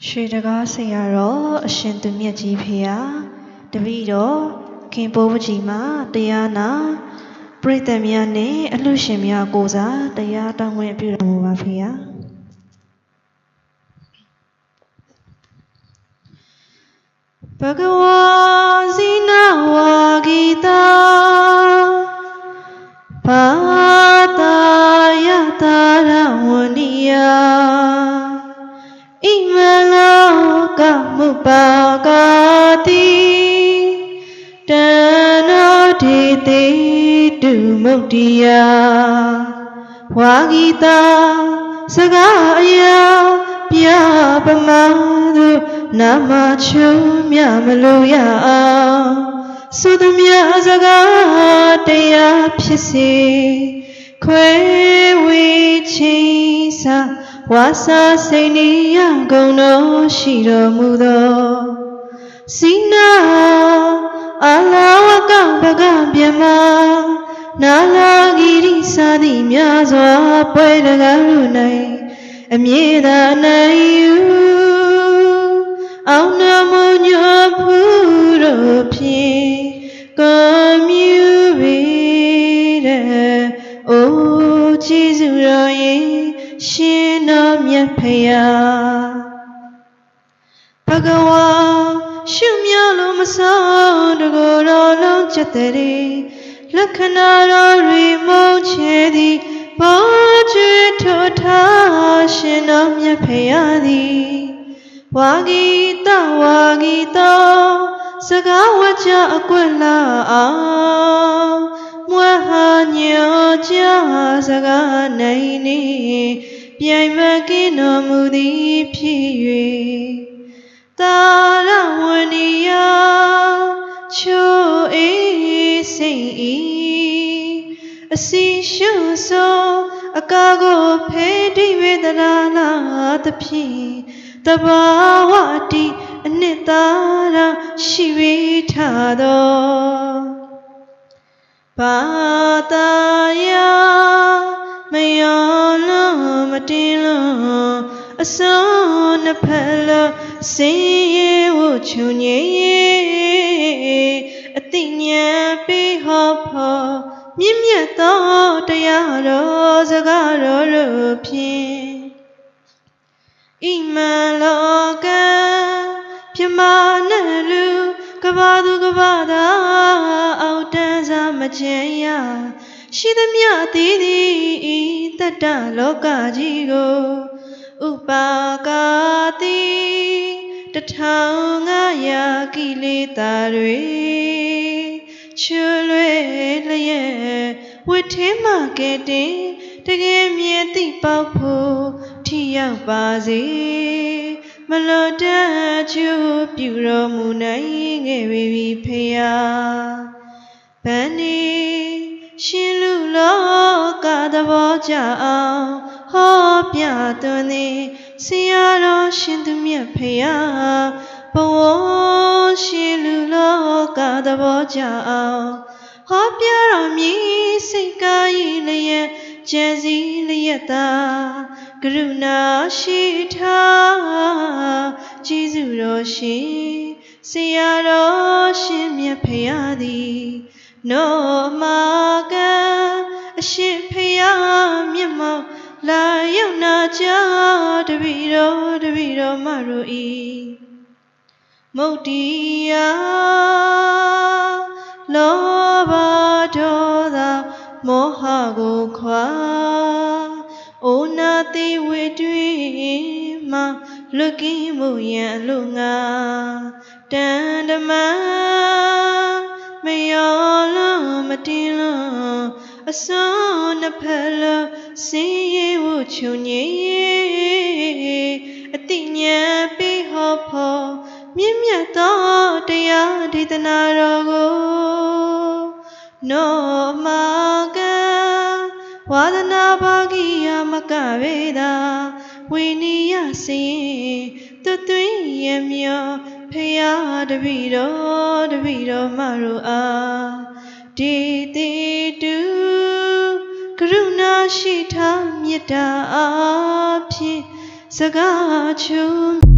ရွှေတကားဆရာတော်အရှင်သူမြတ်ကြီးဖေဟာတပည့်တော်ခင်ပိုးပကြီးမှာတရားနာပရိသတ်များနဲ့အလှရှင်များကိုစားတရားတောင်းခွင့်ပြုတော်မူပါဖေဟာဘဂဝါဇိနဝါဂီတာဘာတာယတာရဝဏိယဣမလောကမုပါကာတိတနောဒေတိတုမုတ်တိယဝါဂီတာစကားအရာပြပမသူနာမချုံမြမလို့ရအောင်သုသမြစကားတရားဖြစ်စေခွဲဝေချင်းစာဝါစာစိတ်နေရကုန်တော်ရှိတော်မူသောစိနာအလာဝကဘဂဗြဟ္မာနာလာဂိရိစာတိများစွာပွဲတကားတို့၌အမြဲတမ်းနိုင်ယူအောင်နမညဖူးတို့ဖြင့်ကောမြူပေတဲ့အိုကျေးဇူးတော်ရင်ရှင်တော်မြတ်ဖေယာဘဂဝါရှုမြလို့မဆောင်တကိုယ်တော်လုံးချက်တဲ့လက္ခဏာတော်ရီမုံချေသည်ဘောကျွေထောထားရှင်တော်မြတ်ဖေယာသည်ဝါဂီတဝါဂီတောစကားဝကြအကွက်လာအောင်မွေဟာညောကြစကားနိုင်နေပြိုင်မကင်းတော်မူသည်ဖြစ်၍တာရဝဏီယချိုးအေးစိတ်ဤအစီရှုသောအကာကိုဖေးတိဝေဒရာလာသဖြင့်တဘာဝတိအနှစ်သာရရှိဝေထသောဘာသာယမယောလုံးမတင်လုံးအစုံနှစ်ဖက်လုံးစင်ရဲဝချုံငြိအတိညာပေးဟောဖို့မြင့်မြတ်သောတရားတော်စကားတော်တို့ဖြင့်ဣမံလောကပြမနဲ့လူကဘာသူကဘာသာအောက်တန်းစားမချင်ရရှိသမျှသည်တတ္တလောကကြီးကိုဥပါကာတိ1500ကိလေသာတွေချွလွဲလျက်ဝိထင်းမကဲတင်တကယ်မြင်သိပေါက်ဖို့ထိရောက်ပါစေမလွတ်တတ်ကျိုးပြုတော်မူနိုင်ခဲ့ပြီဖေယာဗန္ဒီရှင်လူလောကသဘောကြအောင်ဟောပြသွန်သည်ဆရာတော်ရှင်သူမြတ်ဖေယာဘဝရှင်လူလောကသဘောကြအောင်ဟောပြတော်မူစိတ်ကာယလျက်ကျန်စီလျက်သာကရုဏာရှိထားကျေးဇူးတော်ရှင်ဆရာတော်ရှင်မြတ်ဖေယာသည်နောမာကံအရှင်ဖေယာမြတ်မောင်လာရောက်နာကြတပည့်တော်မတို့ဤမုတ်တိယလောဘဒေါသမောဟကိုခွာအိုနာတိဝေတွင်မှလွတ်ကင်းမှုရန်လူငါတန်ဓမ္မမယောလုံးမတင်လုံးအစုံနှစ်ဖက်လုံးစင်ရဲဝချုံငြိအတိညာပေးဟောဖို့မြင့်မြတ်သောတရားဒေသနာတော်ကိုနောမာကံဝါဒနာဘာဂိယမကဝေဒာဝိနိယစင်သွသွင်းရမြောဖေယာတပည့်တော်မတို့အားဒေတိတုကရုဏာရှိထားမေတ္တာအားဖြင့်စကားချုံ